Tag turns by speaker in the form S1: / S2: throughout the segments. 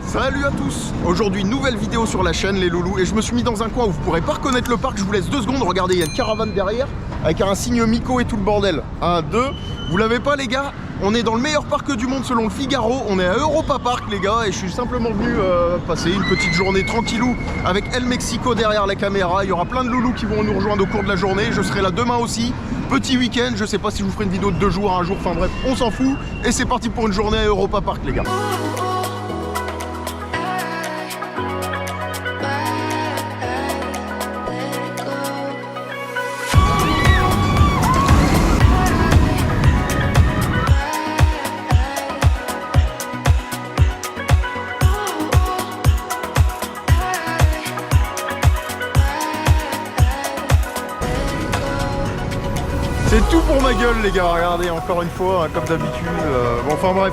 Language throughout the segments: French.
S1: Salut à tous! Aujourd'hui, nouvelle vidéo sur la chaîne, les loulous, et je me suis mis dans un coin où vous pourrez pas reconnaître le parc. Je vous laisse 2 secondes, regardez, il y a une caravane derrière avec un signe Miko et tout le bordel. 1, 2, vous l'avez pas les gars? On est dans le meilleur parc du monde selon le Figaro, on est à Europa Park les gars, et je suis simplement venu passer une petite journée tranquillou avec El Mexico derrière la caméra. Il y aura plein de loulous qui vont nous rejoindre au cours de la journée, je serai là demain aussi. Petit week-end, je sais pas si je vous ferai une vidéo de 2 jours, 1 jour, enfin bref, on s'en fout. Et c'est parti pour une journée à Europa Park les gars. C'est tout pour ma gueule les gars, regardez encore une fois, comme d'habitude, bon enfin bref.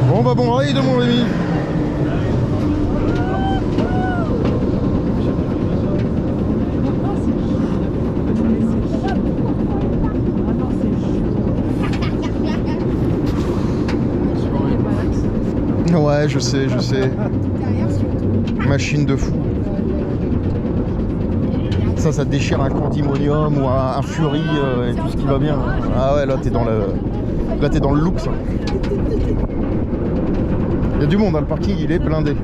S1: Bon bah bon ride mon ami. Ouais je sais. Machine de fou. Ça déchire un Candymonium ou un Fury et tout ce qui va bien. Ah ouais là t'es dans le look ça. Il y a du monde, hein, le parking il est blindé.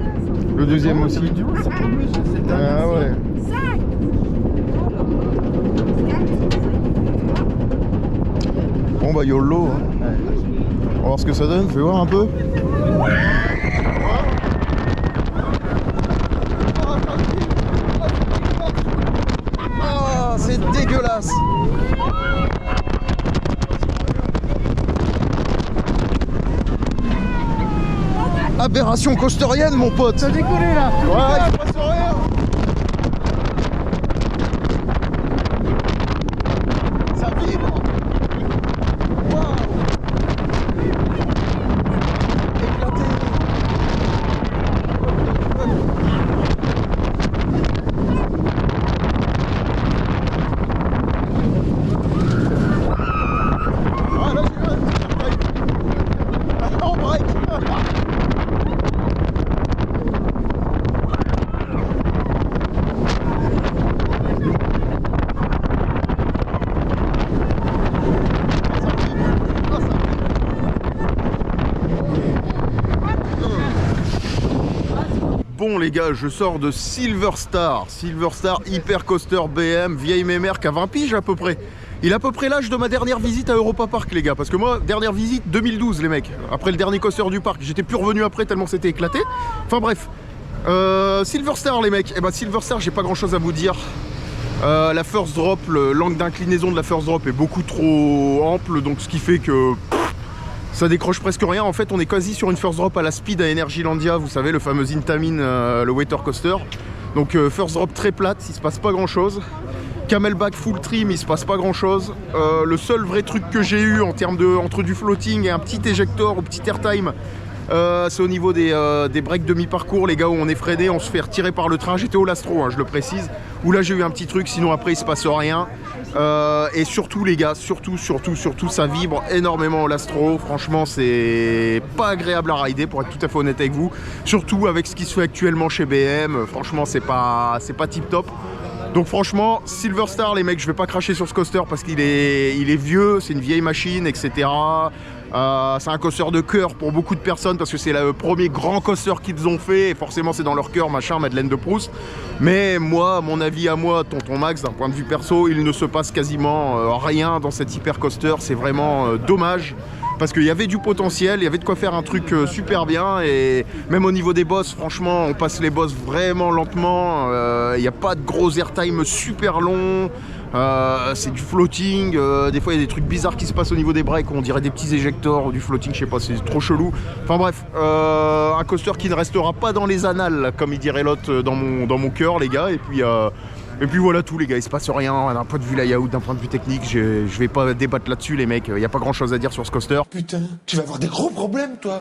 S1: Le deuxième aussi. Ah ouais. Bon bah YOLO. Hein. On va voir ce que ça donne, je vais voir un peu. Ah c'est dégueulasse. Aberration costerienne mon pote.
S2: Ça a décollé là.
S1: Ouais, il se passe rien. Ça vibre. Waouh. Éclaté. Ah là j'ai un petit break. En break. Bon les gars, je sors de Silverstar Hyper Coaster BM, vieille mémère qui a 20 piges à peu près. Il a à peu près l'âge de ma dernière visite à Europa Park les gars, parce que moi, dernière visite 2012 les mecs, après le dernier coaster du parc, j'étais plus revenu après tellement c'était éclaté. Enfin bref, Silverstar les mecs, et bah Silverstar j'ai pas grand chose à vous dire. La first drop, l'angle d'inclinaison de la first drop est beaucoup trop ample, donc ce qui fait que... ça décroche presque rien. En fait on est quasi sur une first drop à la speed à Energylandia, vous savez le fameux Intamin, le water coaster. Donc first drop très plate, il se passe pas grand chose. Camelback full trim, il se passe pas grand chose. Le seul vrai truc que j'ai eu en termes de entre du floating et un petit éjector ou petit airtime, c'est au niveau des breaks demi-parcours les gars, où on est freiné, on se fait retirer par le train. J'étais au Lastro, hein, je le précise, où là j'ai eu un petit truc, sinon après il se passe rien. Et surtout les gars, surtout ça vibre énormément au Lastro. Franchement c'est pas agréable à rider pour être tout à fait honnête avec vous. Surtout avec ce qui se fait actuellement chez BM, franchement c'est pas tip top. Donc franchement, Silverstar les mecs, je vais pas cracher sur ce coaster parce qu'il est vieux, c'est une vieille machine, etc. C'est un coaster de cœur pour beaucoup de personnes parce que c'est le premier grand coaster qu'ils ont fait et forcément c'est dans leur cœur, machin, Madeleine de Proust. Mais moi, mon avis à moi, tonton Max, d'un point de vue perso, il ne se passe quasiment rien dans cet hyper coaster, c'est vraiment dommage. parce qu'il y avait du potentiel, il y avait de quoi faire un truc super bien. Et même au niveau des boss, franchement, on passe les boss vraiment lentement. Il n'y a pas de gros airtime super long. C'est du floating, des fois il y a des trucs bizarres qui se passent au niveau des breaks, on dirait des petits éjecteurs ou du floating, je sais pas, c'est trop chelou. Enfin bref, un coaster qui ne restera pas dans les annales, comme il dirait l'autre, dans mon cœur les gars. Et puis voilà tout les gars, il se passe rien d'un point de vue layout, d'un point de vue technique, je vais pas débattre là-dessus les mecs, il n'y a pas grand chose à dire sur ce coaster.
S2: Putain, tu vas avoir des gros problèmes toi.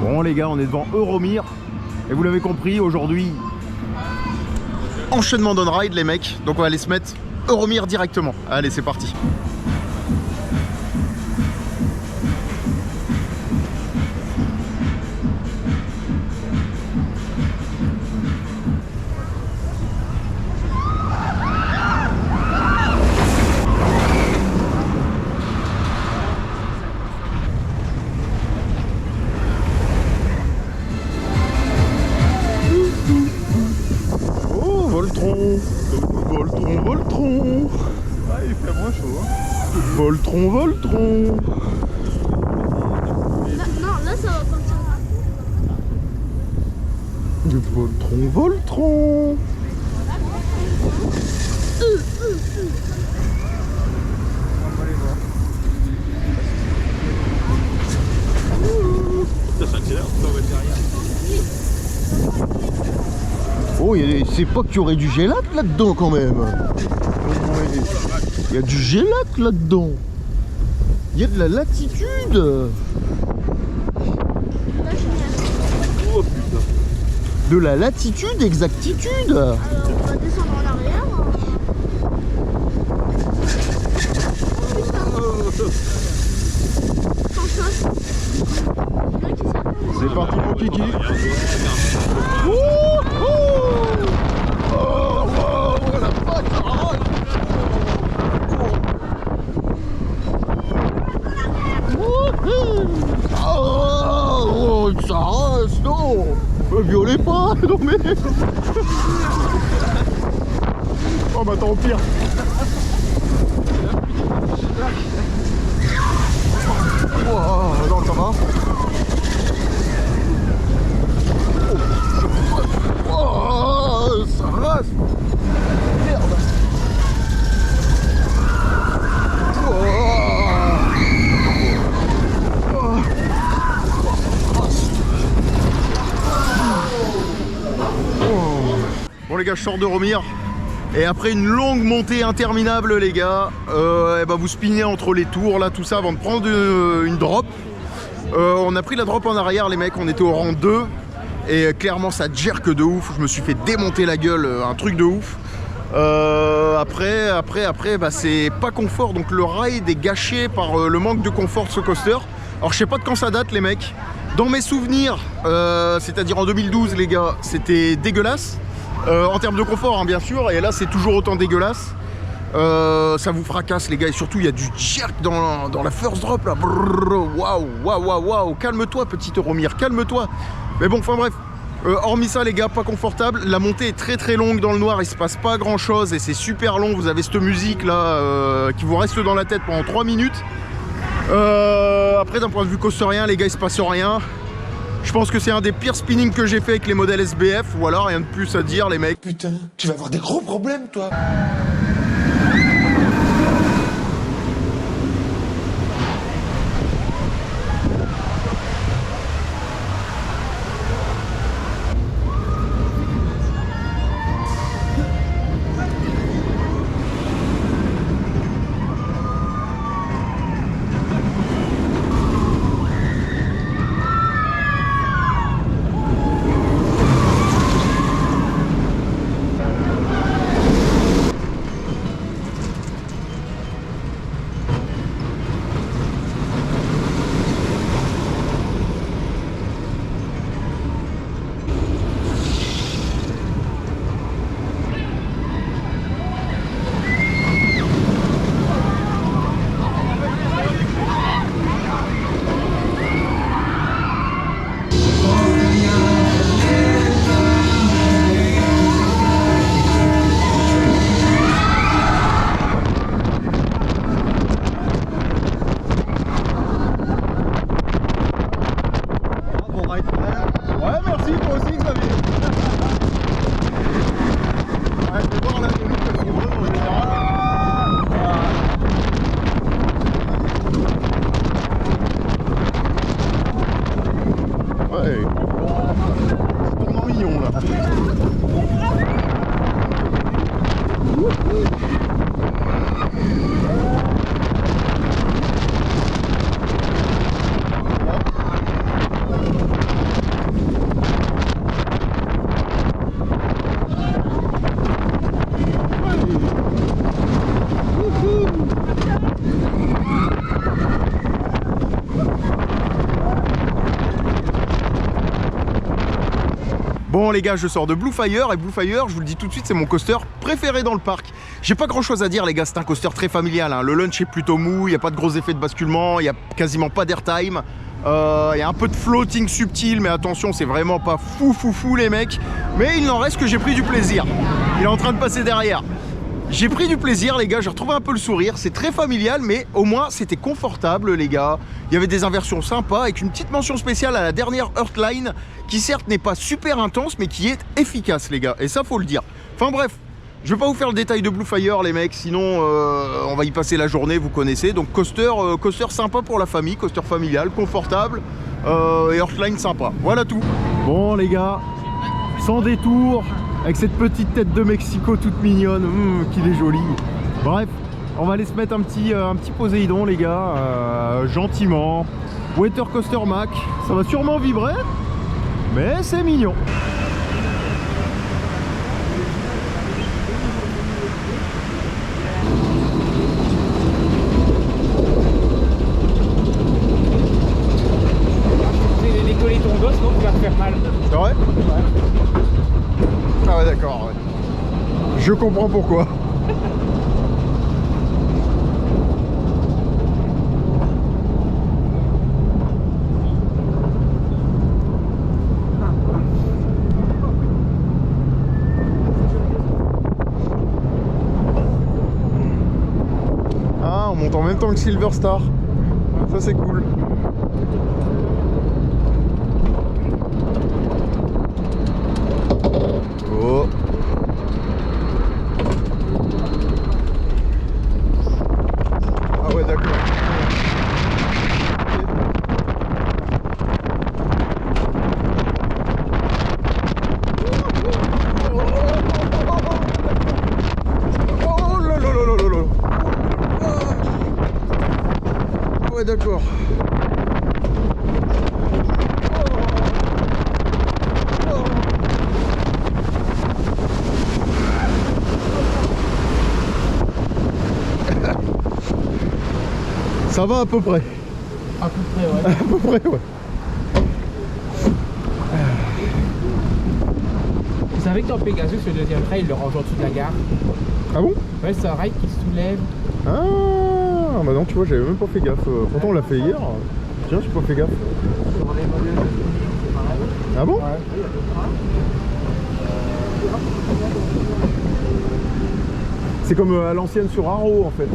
S1: Bon les gars, on est devant Euromir, et vous l'avez compris, aujourd'hui, enchaînement d'on-ride les mecs, donc on va aller se mettre Euromir directement. Allez, c'est parti. Oh, Voltron. Voltron, Voltron.
S3: Ah, il fait moins chaud. Hein.
S1: Voltron, Voltron.
S4: Non, là ça va partir.
S1: Voltron, Voltron.
S3: Ça s'accélère, ça va derrière.
S1: Oh, c'est pas qu'il y aurait du gélat là-dedans quand même. Il y a du gélat là-dedans. Il y a de la latitude.
S3: Oh putain.
S1: De la latitude, exactitude.
S4: Alors on va descendre en arrière.
S1: C'est parti mon kiki. Oh, oh, oh, oh, la vache, ça rage. Oh, ça rase, non. Me violez pas, non mais. Oh bah tant pire. Oh, non, ça va. Oh, ça rase. Merde. Bon les gars, je sors d'Euromir. Et après une longue montée interminable les gars, et bah vous spinnez entre les tours là, tout ça avant de prendre une drop. On a pris la drop en arrière les mecs, on était au rang 2. Et clairement ça jerk de ouf, je me suis fait démonter la gueule, un truc de ouf. Après bah, c'est pas confort, donc le ride est gâché par le manque de confort de ce coaster. Alors je sais pas de quand ça date les mecs. Dans mes souvenirs, c'est-à-dire en 2012 les gars, c'était dégueulasse. En termes de confort hein, bien sûr, et là c'est toujours autant dégueulasse. Ça vous fracasse les gars, et surtout il y a du jerk dans la first drop là. Waouh, waouh, waouh, waouh, calme-toi petit Euromir, calme-toi. Mais bon, enfin bref, hormis ça les gars, pas confortable. La montée est très très longue dans le noir, il se passe pas grand chose et c'est super long. Vous avez cette musique là qui vous reste dans la tête pendant 3 minutes. Après d'un point de vue coasterien les gars, il se passe rien. Je pense que c'est un des pires spinnings que j'ai fait avec les modèles SBF. Voilà, rien de plus à dire les mecs.
S2: Putain, tu vas avoir des gros problèmes toi.
S1: Bon les gars, je sors de Blue Fire et Blue Fire, je vous le dis tout de suite, c'est mon coaster préféré dans le parc. J'ai pas grand chose à dire les gars, c'est un coaster très familial, hein. Le lunch est plutôt mou, il n'y a pas de gros effets de basculement, il n'y a quasiment pas d'airtime. Il y a un peu de floating subtil, mais attention, c'est vraiment pas fou les mecs. Mais il n'en reste que j'ai pris du plaisir. Il est en train de passer derrière. J'ai pris du plaisir les gars, j'ai retrouvé un peu le sourire. C'est très familial, mais au moins c'était confortable les gars. Il y avait des inversions sympas avec une petite mention spéciale à la dernière Earthline qui certes n'est pas super intense, mais qui est efficace les gars. Et ça faut le dire. Enfin bref, je vais pas vous faire le détail de Blue Fire les mecs, sinon on va y passer la journée, vous connaissez. Donc coaster sympa pour la famille, coaster familial, confortable et Earthline sympa. Voilà tout. Bon les gars, sans détour, avec cette petite tête de Mexico toute mignonne, qu'il est joli. Bref, on va aller se mettre un petit Poséidon les gars, gentiment. Water Coaster Mac, ça va sûrement vibrer, mais c'est mignon.
S5: Décoller ton dos, sinon tu vas te faire mal.
S1: C'est vrai?
S5: Ouais.
S1: Ah ouais d'accord, ouais. Je comprends pourquoi. Ah, on monte en même temps que Silver Star. Ça c'est cool. Oh. Ah ouais d'accord. Oh là là là là là. Ah ouais d'accord. Ça va à peu près.
S5: À peu près, ouais.
S1: À peu près, ouais.
S5: Vous savez que dans Pegasus, le deuxième trail, il le range en dessous de la gare.
S1: Ah bon?
S5: Ouais, c'est un ride qui se soulève.
S1: Ah bah non, tu vois, j'avais même pas fait gaffe. Pourtant, on l'a fait hier. Tiens, j'ai pas fait gaffe. Ah bon?
S5: Ouais.
S1: C'est comme à l'ancienne sur Arrow en fait.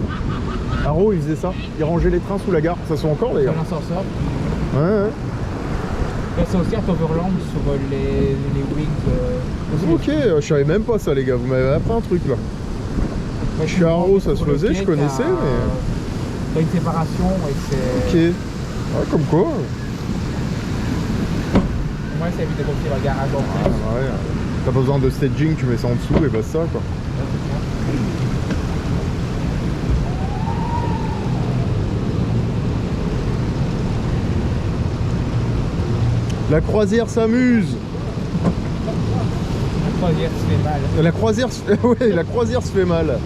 S1: Arrow, il faisait ça. Il rangeait les trains sous la gare. Ça se fait encore d'ailleurs.
S5: Dans l'ascenseur.
S1: Ouais, ouais.
S5: C'est aussi à Overland sur les wings.
S1: Ok, je savais même pas ça les gars. Vous m'avez appris un truc là.
S5: Ouais,
S1: Je suis à Arrow, ça se faisait, je connaissais, mais.
S5: T'as une séparation et c'est.
S1: Ok. Ah, comme quoi.
S5: Moi, ça évite de construire un garage en
S1: Ah,
S5: plus.
S1: ouais. T'as pas besoin de staging, tu mets ça en dessous et bah ça quoi. La croisière s'amuse.
S5: La croisière se fait mal.
S1: La croisière, ouais, la croisière se fait mal.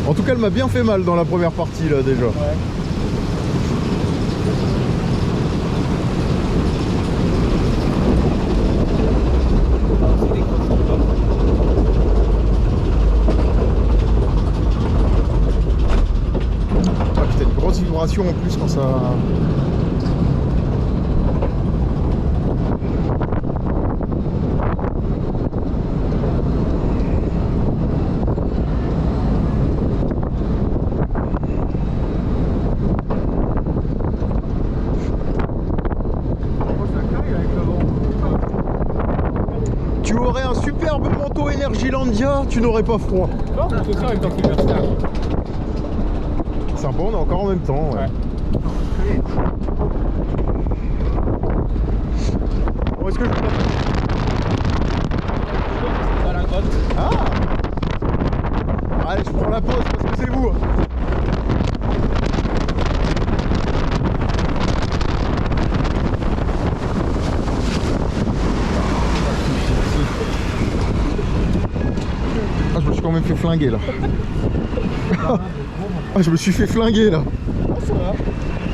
S1: En tout cas, elle m'a bien fait mal dans la première partie là déjà.
S5: Ouais.
S1: Ah putain, une grosse vibration en plus quand ça. Tu aurais un superbe manteau Energylandia, tu n'aurais pas froid.
S5: Non, on fait ça en même temps qu'il Star.
S1: Sympa, on est encore en même temps. Ouais. Bon, est-ce que je...
S5: Dans la grotte.
S1: Ah! Allez, je prends la pause parce que c'est vous. Ah, je me suis quand même fait flinguer là. Ah, je me suis fait flinguer là.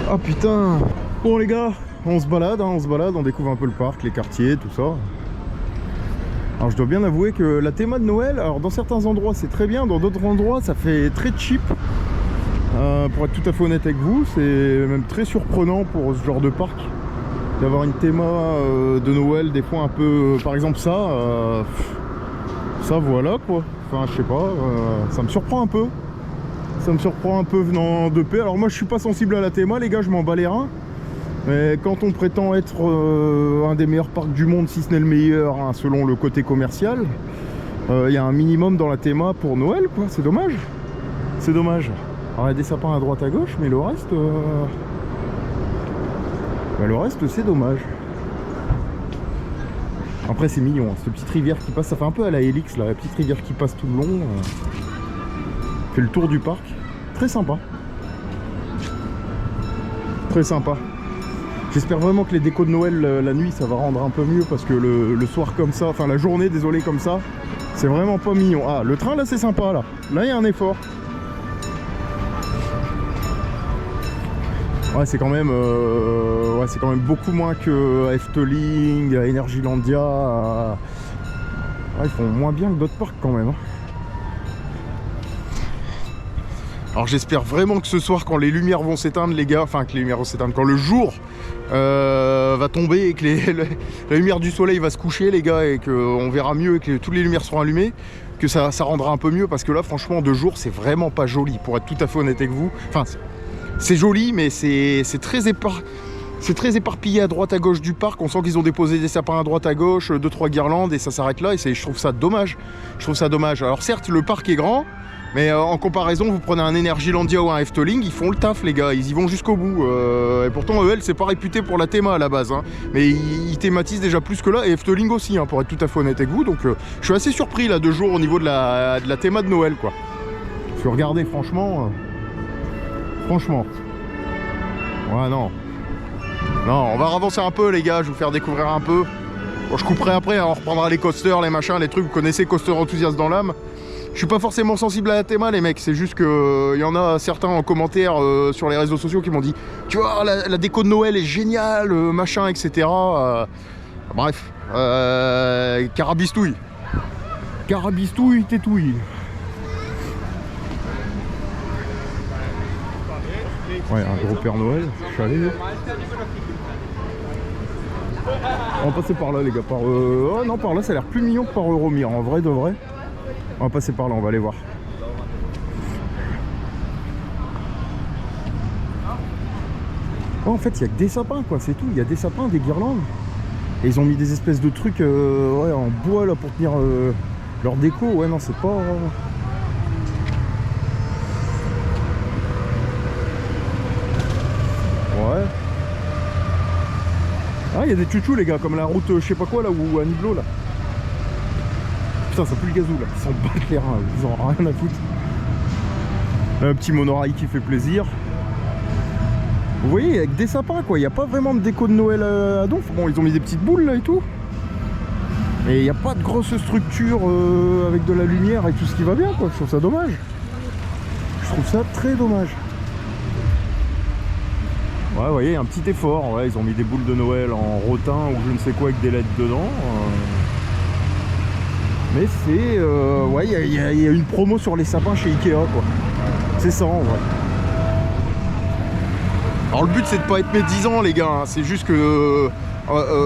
S1: Ah putain. Bon les gars, on se balade, on découvre un peu le parc, les quartiers, tout ça. Alors je dois bien avouer que la théma de Noël, alors dans certains endroits c'est très bien, dans d'autres endroits ça fait très cheap. Pour être tout à fait honnête avec vous, c'est même très surprenant pour ce genre de parc d'avoir une théma de Noël des fois un peu, par exemple ça voilà quoi. Enfin je sais pas, ça me surprend un peu. Ça me surprend un peu venant de paix. Alors moi je suis pas sensible à la théma les gars, je m'en bats les reins. Mais quand on prétend être un des meilleurs parcs du monde, si ce n'est le meilleur, hein, selon le côté commercial, il y a un minimum dans la théma pour Noël, quoi. C'est dommage. C'est dommage. Alors il y a des sapins à droite à gauche, mais le reste, c'est dommage. Après c'est mignon, hein. Cette petite rivière qui passe, ça fait un peu à la Helix, là, la petite rivière qui passe tout le long. Fait le tour du parc. Très sympa. Très sympa. J'espère vraiment que les décos de Noël la nuit ça va rendre un peu mieux parce que le soir comme ça, enfin la journée désolé comme ça, c'est vraiment pas mignon. Ah le train là c'est sympa là, là il y a un effort. Ouais c'est quand même beaucoup moins que à Efteling, à Energylandia. Ouais, ils font moins bien que d'autres parcs quand même. Alors j'espère vraiment que ce soir quand les lumières vont s'éteindre les gars, enfin que les lumières vont s'éteindre, quand le jour va tomber et que la lumière du soleil va se coucher les gars et qu'on verra mieux et que toutes les lumières seront allumées, que ça rendra un peu mieux parce que là franchement de jour c'est vraiment pas joli pour être tout à fait honnête avec vous. Enfin c'est joli mais c'est très éparpillé à droite à gauche du parc, on sent qu'ils ont déposé des sapins à droite à gauche, 2-3 guirlandes et ça s'arrête là et je trouve ça dommage. Je trouve ça dommage. Alors certes le parc est grand, mais en comparaison, vous prenez un Energylandia ou un Efteling, ils font le taf les gars, ils y vont jusqu'au bout. Et pourtant EL c'est pas réputé pour la théma à la base, hein. Mais ils thématisent déjà plus que là, et Efteling aussi, hein, pour être tout à fait honnête avec vous. Donc je suis assez surpris là de jour au niveau de la théma de Noël quoi. Parce que regardez franchement, ouais non. Non, on va avancer un peu les gars, je vais vous faire découvrir un peu. Bon je couperai après, hein, on reprendra les coasters, les machins, les trucs, vous connaissez Coaster Enthousiaste dans l'âme. Je suis pas forcément sensible à la théma les mecs, c'est juste que y en a certains en commentaire sur les réseaux sociaux qui m'ont dit tu vois la déco de Noël est géniale, machin etc. Bref, carabistouille. Carabistouille, tétouille. Ouais, un gros Père Noël, chalet. On va passer par là les gars, oh non par là ça a l'air plus mignon que par Euromir, en vrai de vrai. On va passer par là, on va aller voir. Oh, en fait, il n'y a que des sapins, quoi, c'est tout. Il y a des sapins, des guirlandes. Et ils ont mis des espèces de trucs ouais, en bois là pour tenir leur déco. Ouais, non, c'est pas. Ouais. Ah, il y a des chouchous, les gars, comme la route, je sais pas quoi là, ou à Niblo là. Putain, ça pue le gazou là, ils s'en battent les reins, ils en ont rien à foutre. Un petit monorail qui fait plaisir. Vous voyez, avec des sapins quoi, il n'y a pas vraiment de déco de Noël à donf. Bon, ils ont mis des petites boules là et tout. Mais il n'y a pas de grosse structure avec de la lumière et tout ce qui va bien quoi, je trouve ça dommage. Je trouve ça très dommage. Ouais, vous voyez, un petit effort, ouais, ils ont mis des boules de Noël en rotin ou je ne sais quoi avec des LED dedans. Mais c'est... ouais, il y a une promo sur les sapins chez Ikea, quoi. C'est ça, en vrai. Alors le but, c'est de pas être médisant, les gars. Hein. C'est juste que...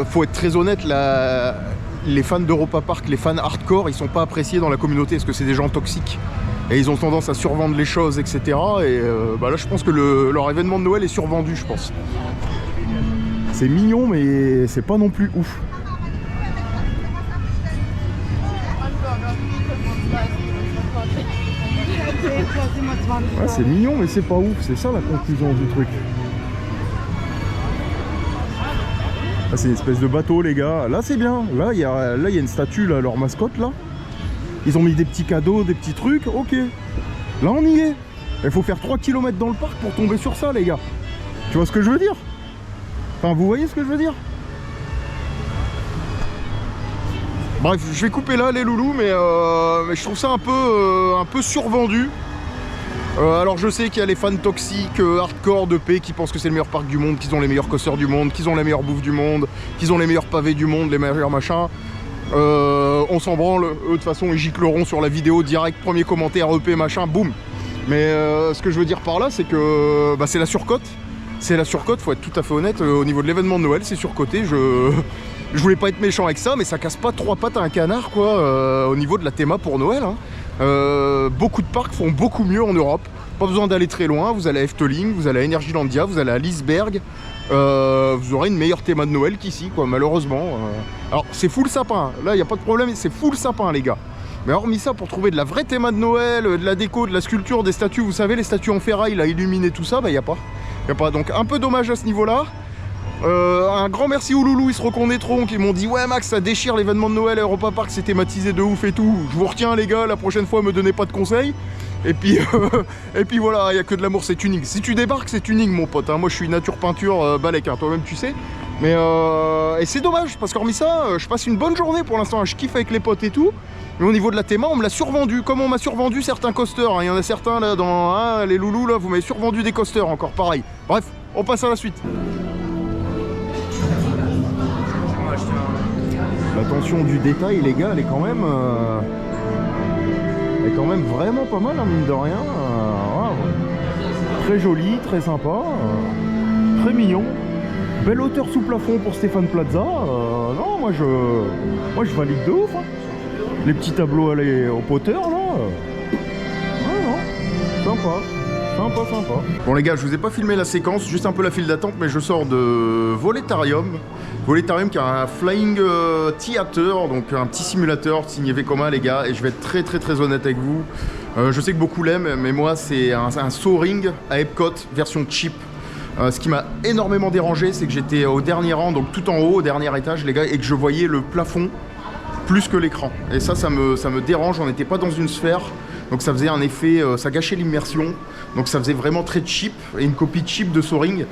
S1: faut être très honnête, les fans d'Europa Park, les fans hardcore, ils sont pas appréciés dans la communauté parce que c'est des gens toxiques. Et ils ont tendance à survendre les choses, etc. Et bah là, je pense que leur événement de Noël est survendu, je pense. C'est mignon, mais c'est pas non plus ouf. Ouais, c'est mignon mais c'est pas ouf, c'est ça la conclusion du truc. Là c'est une espèce de bateau les gars, là c'est bien, là il y a une statue, là, leur mascotte là. Ils ont mis des petits cadeaux, des petits trucs, ok. Là on y est. Il faut faire 3 km dans le parc pour tomber sur ça les gars. Tu vois ce que je veux dire? Enfin vous voyez ce que je veux dire? Bref, je vais couper là les loulous, mais je trouve ça un peu survendu. Alors je sais qu'il y a les fans toxiques, hardcore de paix qui pensent que c'est le meilleur parc du monde, qu'ils ont les meilleurs coasters du monde, qu'ils ont la meilleure bouffe du monde, qu'ils ont les meilleurs pavés du monde, les meilleurs machins. On s'en branle, eux de toute façon ils gicleront sur la vidéo direct, premier commentaire, EP machin, boum. Mais ce que je veux dire par là, c'est que bah, c'est la surcote. C'est la surcote, faut être tout à fait honnête, au niveau de l'événement de Noël, c'est surcoté. Je voulais pas être méchant avec ça, mais ça casse pas 3 pattes à un canard quoi, au niveau de la théma pour Noël. Hein. Beaucoup de parcs font beaucoup mieux en Europe. Pas besoin d'aller très loin, vous allez à Efteling, vous allez à Energylandia, vous allez à Liseberg. Vous aurez une meilleure théma de Noël qu'ici, quoi, malheureusement. Alors, c'est full sapin, là, il n'y a pas de problème, c'est full sapin, les gars. Mais hormis ça, pour trouver de la vraie théma de Noël, de la déco, de la sculpture, des statues, vous savez, les statues en ferraille, là, illuminées, tout ça, bah, il n'y a pas. Y a pas. Donc, un peu dommage à ce niveau-là. Un grand merci aux loulous, ils se reconnaîtront, qui m'ont dit ouais Max, ça déchire l'événement de Noël à Europa Park, c'est thématisé de ouf et tout. Je vous retiens les gars, la prochaine fois me donnez pas de conseils. Et puis voilà, il n'y a que de l'amour, c'est tuning. Si tu débarques, c'est tuning mon pote, hein. Moi je suis nature peinture balèque, hein. Toi-même tu sais. Mais et c'est dommage, parce qu'hormis ça, je passe une bonne journée pour l'instant, je kiffe avec les potes et tout. Mais au niveau de la théma, on me l'a survendu, comme on m'a survendu certains coasters, hein. Il y en a certains là dans hein, les loulous là, vous m'avez survendu des coasters encore pareil. Bref, on passe à la suite. L'attention du détail, les gars, elle est quand même vraiment pas mal, hein, mine de rien. Très joli, très sympa, très mignon. Belle hauteur sous plafond pour Stéphane Plaza. Non, moi je valide de ouf. Hein. Les petits tableaux au Potter là. Non, sympa. Sympa. Bon les gars, je vous ai pas filmé la séquence, juste un peu la file d'attente, mais je sors de Voletarium. Voletarium qui a un Flying Theater, donc un petit simulateur signé Vekoma les gars, et je vais être très honnête avec vous. Je sais que beaucoup l'aiment, mais moi c'est un Soaring à Epcot, version cheap. Ce qui m'a énormément dérangé, c'est que j'étais au dernier rang, donc tout en haut, au dernier étage les gars, et que je voyais le plafond plus que l'écran. Et ça me dérange, on n'était pas dans une sphère. Donc ça faisait un effet, ça gâchait l'immersion, donc ça faisait vraiment très cheap, et une copie cheap de Soaring.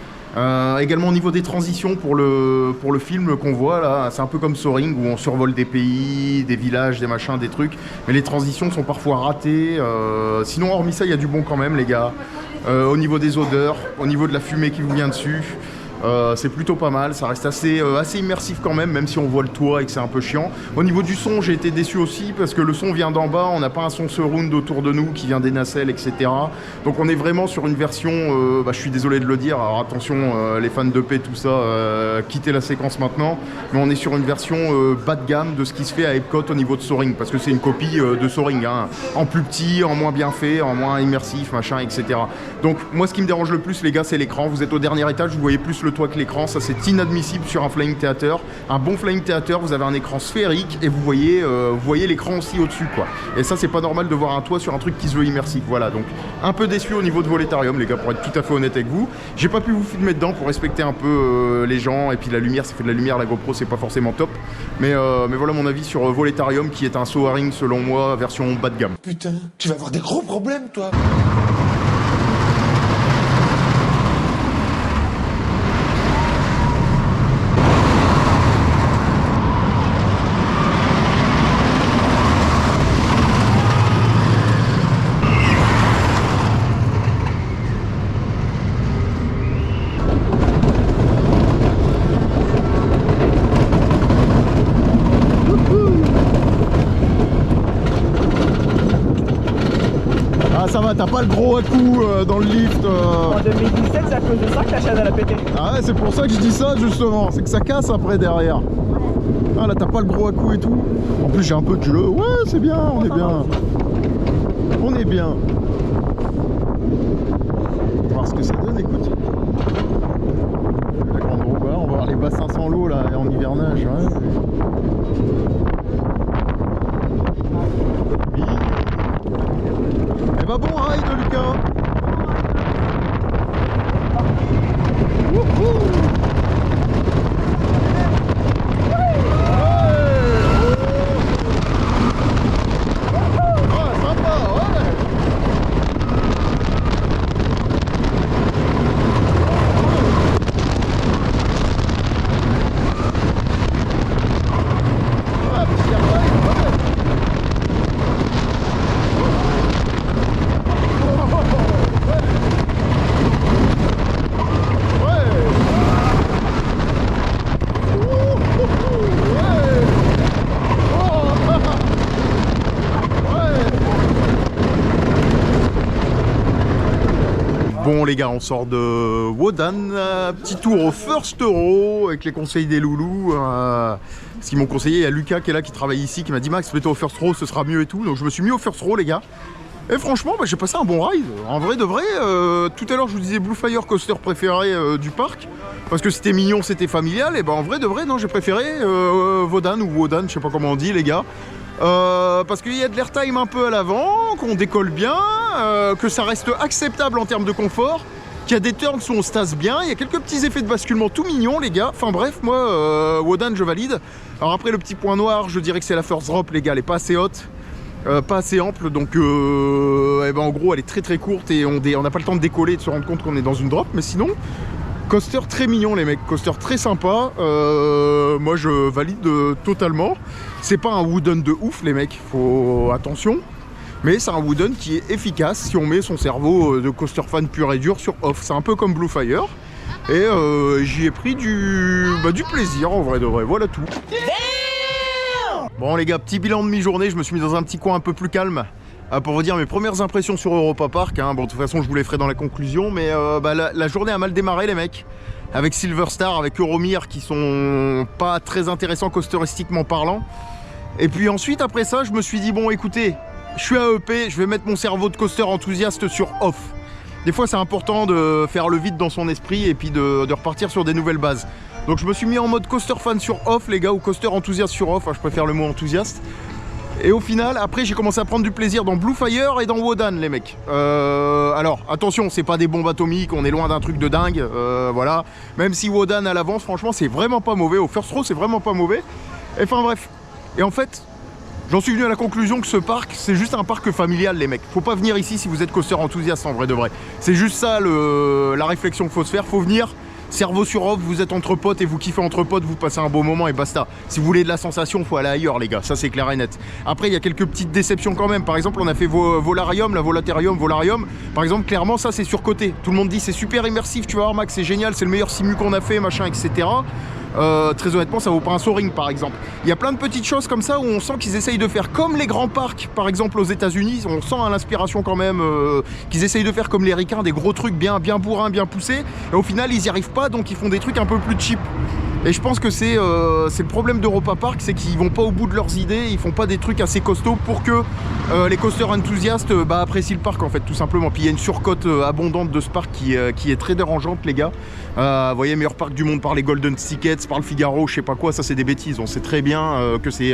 S1: Également au niveau des transitions pour le film qu'on voit là, c'est un peu comme Soaring où on survole des pays, des villages, des machins, des trucs, mais les transitions sont parfois ratées. Sinon hormis ça, il y a du bon quand même les gars. Au niveau des odeurs, au niveau de la fumée qui vous vient dessus. C'est plutôt pas mal, ça reste assez immersif quand même si on voit le toit et que c'est un peu chiant. Au niveau du son, j'ai été déçu aussi parce que le son vient d'en bas, on n'a pas un son surround autour de nous qui vient des nacelles, etc. Donc on est vraiment sur une version, je suis désolé de le dire, alors attention les fans de paix, tout ça, quittez la séquence maintenant, mais on est sur une version bas de gamme de ce qui se fait à Epcot au niveau de Soaring, parce que c'est une copie de Soaring, hein, en plus petit, en moins bien fait, en moins immersif, machin, etc. Donc moi ce qui me dérange le plus les gars, c'est l'écran, vous êtes au dernier étage, vous voyez plus le toit que l'écran, ça c'est inadmissible sur un Flying Theater. Un bon Flying Theater, vous avez un écran sphérique et vous voyez l'écran aussi au-dessus quoi. Et ça c'est pas normal de voir un toit sur un truc qui se veut immersif, voilà. Donc un peu déçu au niveau de Voletarium les gars, pour être tout à fait honnête avec vous. J'ai pas pu vous filmer dedans pour respecter un peu les gens, et puis la lumière, ça fait de la lumière, la GoPro c'est pas forcément top. Mais voilà mon avis sur Voletarium qui est un Soaring selon moi version bas de gamme.
S2: Putain, tu vas avoir des gros problèmes toi.
S1: Ça va, t'as pas le gros à-coup dans le lift.
S5: En 2017, c'est à cause de ça que la chaîne elle a pété.
S1: Ah ouais, c'est pour ça que je dis ça justement, c'est que ça casse après derrière. Ah là, t'as pas le gros à-coup et tout. En plus, j'ai un peu de jeu. Ouais, c'est bien, on est bien. On est bien. On va voir ce que ça donne, écoute. La grande roue, on va voir les bassins sans l'eau là, en hivernage. Ouais. Eh bah bon ride Lucas. Wouhou. Ah, sympa, ouais. Bon les gars, on sort de Wodan, petit tour au First Row avec les conseils des loulous. Ce qu'ils m'ont conseillé, il y a Lucas qui est là, qui travaille ici, qui m'a dit Max, mets-toi au First Row, ce sera mieux et tout. Donc je me suis mis au First Row les gars. Et franchement, bah, j'ai passé un bon ride. En vrai de vrai, tout à l'heure je vous disais Blue Fire coaster préféré du parc. Parce que c'était mignon, c'était familial. Et bah en vrai de vrai, non, j'ai préféré Wodan ou Wodan, je sais pas comment on dit les gars. Parce qu'il y a de l'airtime un peu à l'avant, qu'on décolle bien, que ça reste acceptable en termes de confort, qu'il y a des turns où on se tasse bien, il y a quelques petits effets de basculement tout mignons les gars. Enfin bref, moi, Wodan je valide. Alors après le petit point noir, je dirais que c'est la first drop les gars, elle est pas assez haute. Pas assez ample, donc eh ben, en gros elle est très très courte et on n'a pas le temps de décoller et de se rendre compte qu'on est dans une drop, mais sinon coaster très mignon les mecs, coaster très sympa, moi je valide totalement. C'est pas un wooden de ouf les mecs, faut attention, mais c'est un wooden qui est efficace si on met son cerveau de coaster fan pur et dur sur off. C'est un peu comme Blue Fire et j'y ai pris du plaisir en vrai de vrai, voilà tout. Bon les gars, petit bilan de mi-journée, je me suis mis dans un petit coin un peu plus calme pour vous dire mes premières impressions sur Europa Park. Bon, de toute façon je vous les ferai dans la conclusion, mais la journée a mal démarré les mecs. Avec Silver Star, avec Euromir qui sont pas très intéressants coasteristiquement parlant. Et puis ensuite après ça je me suis dit bon écoutez, je suis à EP, je vais mettre mon cerveau de coaster enthousiaste sur off. Des fois c'est important de faire le vide dans son esprit et puis de repartir sur des nouvelles bases. Donc je me suis mis en mode coaster fan sur off les gars, ou coaster enthousiaste sur off, je préfère le mot enthousiaste. Et au final, après j'ai commencé à prendre du plaisir dans Blue Fire et dans Wodan les mecs. Alors attention, c'est pas des bombes atomiques, on est loin d'un truc de dingue, voilà. Même si Wodan à l'avance, franchement c'est vraiment pas mauvais, au First Row c'est vraiment pas mauvais. Et enfin bref, et en fait, j'en suis venu à la conclusion que ce parc, c'est juste un parc familial les mecs. Faut pas venir ici si vous êtes coaster enthousiaste en vrai de vrai. C'est juste ça la réflexion qu'il faut se faire, faut venir cerveau sur off, vous êtes entre potes et vous kiffez entre potes, vous passez un beau moment et basta. Si vous voulez de la sensation, faut aller ailleurs les gars, ça c'est clair et net. Après il y a quelques petites déceptions quand même, par exemple on a fait Volarium, la Volaterium, Volarium, par exemple clairement ça c'est surcoté. Tout le monde dit c'est super immersif, tu vas voir Max, c'est génial, c'est le meilleur simu qu'on a fait, machin, etc. Très honnêtement ça vaut pas un soaring par exemple. Il y a plein de petites choses comme ça où on sent qu'ils essayent de faire comme les grands parcs par exemple aux États-Unis, on sent à l'inspiration quand même qu'ils essayent de faire comme les ricains, des gros trucs bien bourrins, bien poussés, et au final ils y arrivent pas, donc ils font des trucs un peu plus cheap. Et je pense que c'est le problème d'Europa Park, c'est qu'ils vont pas au bout de leurs idées, ils font pas des trucs assez costauds pour que les coasters enthousiastes apprécient le parc en fait tout simplement. Puis il y a une surcote abondante de ce parc qui est très dérangeante les gars. Vous voyez, meilleur parc du monde par les Golden Tickets, par le Figaro, je sais pas quoi, ça c'est des bêtises. On sait très bien que c'est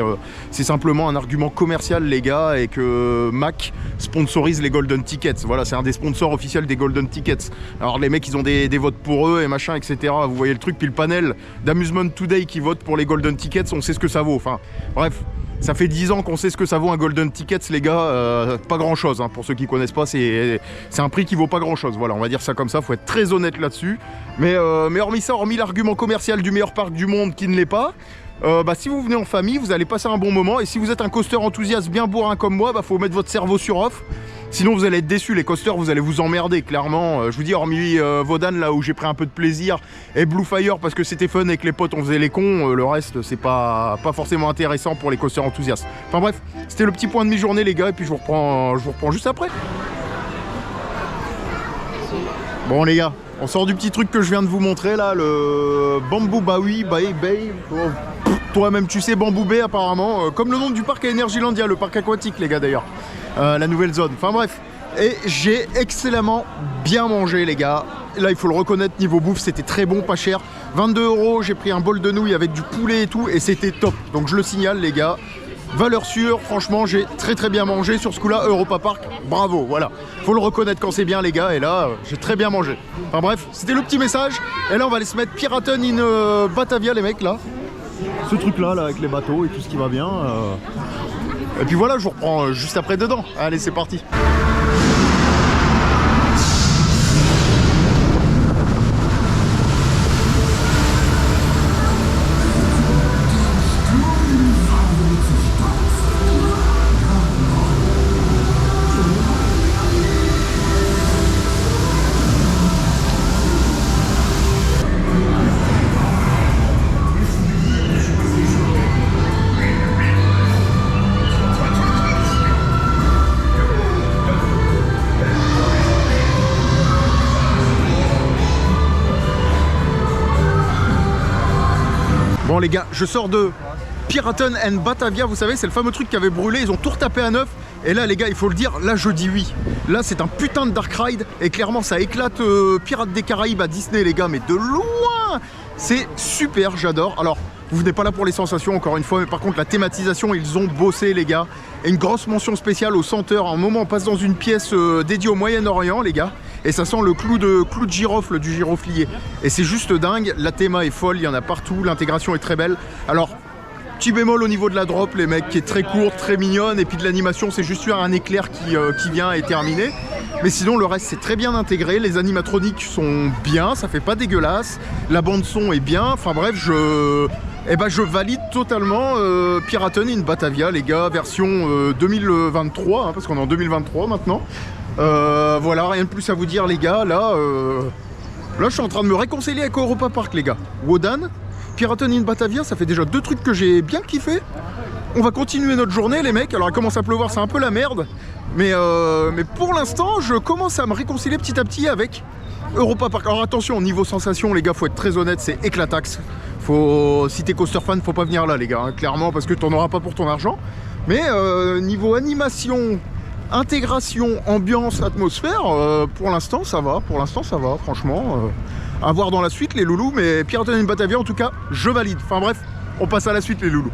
S1: simplement un argument commercial les gars, et que Mac sponsorise les Golden Tickets. Voilà, c'est un des sponsors officiels des Golden Tickets. Alors les mecs ils ont des votes pour eux et machin, etc. Vous voyez le truc, puis le panel d'Amusement Today qui vote pour les Golden Tickets, on sait ce que ça vaut. Enfin bref, ça fait 10 ans qu'on sait ce que ça vaut un Golden Tickets les gars, pas grand chose hein. Pour ceux qui connaissent pas, c'est un prix qui vaut pas grand chose, voilà, on va dire ça comme ça, faut être très honnête là-dessus. Mais hormis ça, hormis l'argument commercial du meilleur parc du monde qui ne l'est pas, si vous venez en famille, vous allez passer un bon moment. Et si vous êtes un coaster enthousiaste bien bourrin comme moi, faut mettre votre cerveau sur off. Sinon vous allez être déçus, les coasters vous allez vous emmerder clairement. Je vous dis, hormis Wodan là où j'ai pris un peu de plaisir, et Blue Fire parce que c'était fun avec les potes, on faisait les cons, le reste c'est pas forcément intéressant pour les coasters enthousiastes. Enfin bref, c'était le petit point de mi-journée les gars, et puis je vous reprends juste après. Bon les gars, on sort du petit truc que je viens de vous montrer là, le Bamboo Bay. Toi-même tu sais, Bamboo Bay apparemment, comme le nom du parc à Energylandia, le parc aquatique les gars d'ailleurs, la nouvelle zone, enfin bref. Et j'ai excellemment bien mangé les gars, là il faut le reconnaître, niveau bouffe c'était très bon, pas cher, 22 €, j'ai pris un bol de nouilles avec du poulet et tout, et c'était top, donc je le signale les gars. Valeur sûre, franchement j'ai très bien mangé sur ce coup là. Europa Park, bravo, voilà, faut le reconnaître quand c'est bien les gars, et là j'ai très bien mangé. Enfin bref, c'était le petit message, et là on va aller se mettre Piraten in Batavia les mecs là. Ce truc là avec les bateaux et tout ce qui va bien. Et puis voilà, je vous reprends juste après dedans. Allez, c'est parti. Bon les gars, je sors de Piraten and Batavia, vous savez, c'est le fameux truc qui avait brûlé, ils ont tout retapé à neuf. Et là les gars, il faut le dire, là je dis oui. Là c'est un putain de dark ride et clairement ça éclate Pirates des Caraïbes à Disney les gars, mais de loin. C'est super, j'adore. Alors, vous venez pas là pour les sensations encore une fois, mais par contre la thématisation, ils ont bossé les gars. Et une grosse mention spéciale au senteur. À un moment on passe dans une pièce dédiée au Moyen-Orient les gars. Et ça sent le clou de girofle, du giroflier. Et c'est juste dingue, la théma est folle, il y en a partout, l'intégration est très belle. Alors, petit bémol au niveau de la drop les mecs, qui est très courte, très mignonne. Et puis de l'animation, c'est juste un éclair qui vient et terminé. Mais sinon le reste c'est très bien intégré, les animatroniques sont bien, ça fait pas dégueulasse. La bande son est bien, enfin bref, je valide totalement Piraten in Batavia les gars, version 2023, hein, parce qu'on est en 2023 maintenant. Voilà, rien de plus à vous dire les gars, là je suis en train de me réconcilier avec Europa Park les gars. Wodan, Piraten in Batavia, ça fait déjà 2 trucs que j'ai bien kiffé. On va continuer notre journée les mecs, alors il commence à pleuvoir, c'est un peu la merde. Mais pour l'instant, je commence à me réconcilier petit à petit avec Europa Park. Alors attention, niveau sensation les gars, faut être très honnête, c'est éclataxe. Si t'es coaster fan, faut pas venir là les gars, hein, clairement, parce que t'en auras pas pour ton argent. Mais niveau animation, intégration, ambiance, atmosphère, pour l'instant ça va, franchement. À voir dans la suite les loulous, mais Piraten in Batavia en tout cas, je valide. Enfin bref, on passe à la suite les loulous.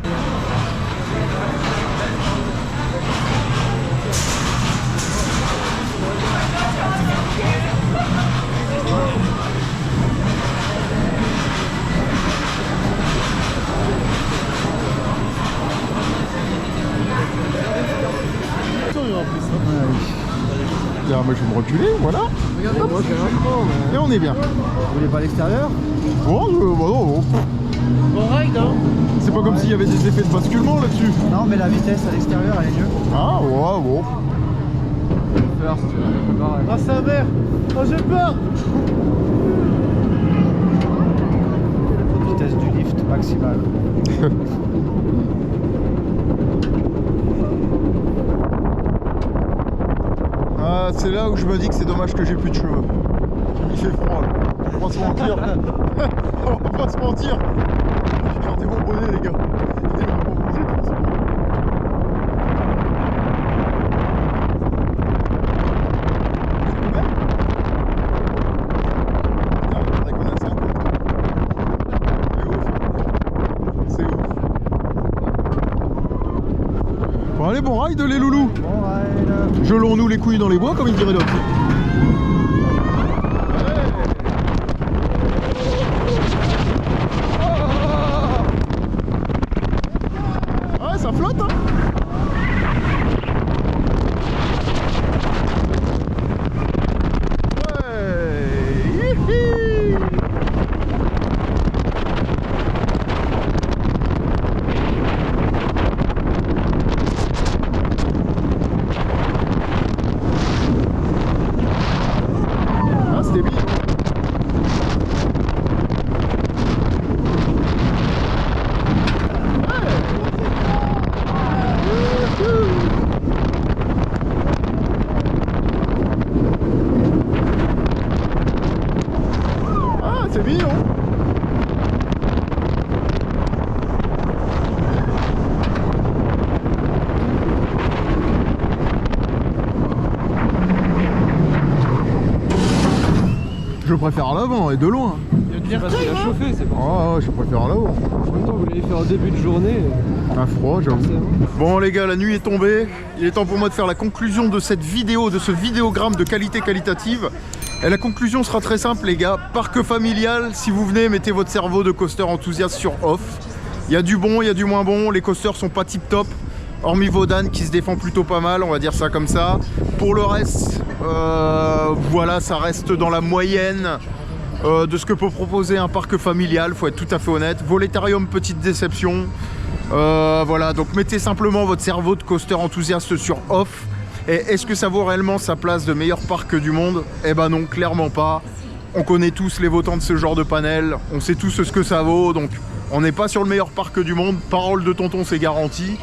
S1: Là, moi je vais me reculer, voilà. Et on est bien.
S6: Vous voulez pas à l'extérieur?
S1: Bon,
S6: Bon ride hein.
S1: c'est pas comme s'il y avait des effets de basculement là-dessus.
S6: Non mais la vitesse à l'extérieur elle est mieux.
S1: Ah ouais, bon.
S6: Ah sa mère. Oh j'ai peur. Vitesse du lift maximale.
S1: Ah, c'est là où je me dis que c'est dommage que j'ai plus de cheveux. Il fait froid là. On va pas se mentir. On va pas se mentir. Regardez mon bonnet les gars. Il va pas bouger de toute façon. C'est ouf. Bon allez, bon ride les loulous.
S6: Bon ride.
S1: Gelons-nous les couilles dans les bois comme il dirait l'autre. Ouais, ça flotte hein. Ouais. Hihi. Ah, c'était bien. Ah, c'est mignon. Je préfère à l'avant et de loin.
S3: Il a chauffé, c'est pour
S1: Ah ouais, je préfère à l'avant.
S3: ça. En même temps, vous l'avez fait en début de journée.
S1: Un froid, j'avoue. Bon les gars, la nuit est tombée. Il est temps pour moi de faire la conclusion de cette vidéo, de ce vidéogramme de qualité qualitative. Et la conclusion sera très simple les gars. Parc familial, si vous venez, mettez votre cerveau de coaster enthousiaste sur off. Il y a du bon, il y a du moins bon. Les coasters sont pas tip top. Hormis Wodan qui se défend plutôt pas mal, on va dire ça comme ça. Pour le reste, voilà, ça reste dans la moyenne de ce que peut proposer un parc familial, faut être tout à fait honnête. Voletarium, petite déception. Voilà, donc mettez simplement votre cerveau de coaster enthousiaste sur off. Et est-ce que ça vaut réellement sa place de meilleur parc du monde? Eh ben non, clairement pas. On connaît tous les votants de ce genre de panel, on sait tous ce que ça vaut, donc on n'est pas sur le meilleur parc du monde. Parole de tonton, c'est garanti.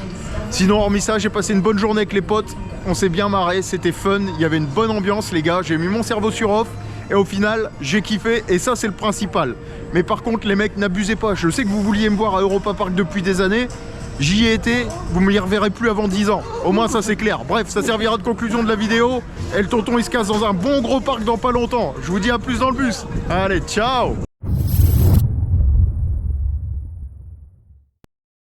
S1: Sinon, hormis ça, j'ai passé une bonne journée avec les potes, on s'est bien marré, c'était fun, il y avait une bonne ambiance les gars, j'ai mis mon cerveau sur off Et au final, j'ai kiffé et ça c'est le principal. Mais par contre les mecs, n'abusez pas. Je sais que vous vouliez me voir à Europa Park depuis des années. J'y ai été, vous me y reverrez plus avant 10 ans. Au moins ça c'est clair. Bref, ça servira de conclusion de la vidéo. Et le tonton il se casse dans un bon gros parc dans pas longtemps. Je vous dis à plus dans le bus. Allez, ciao!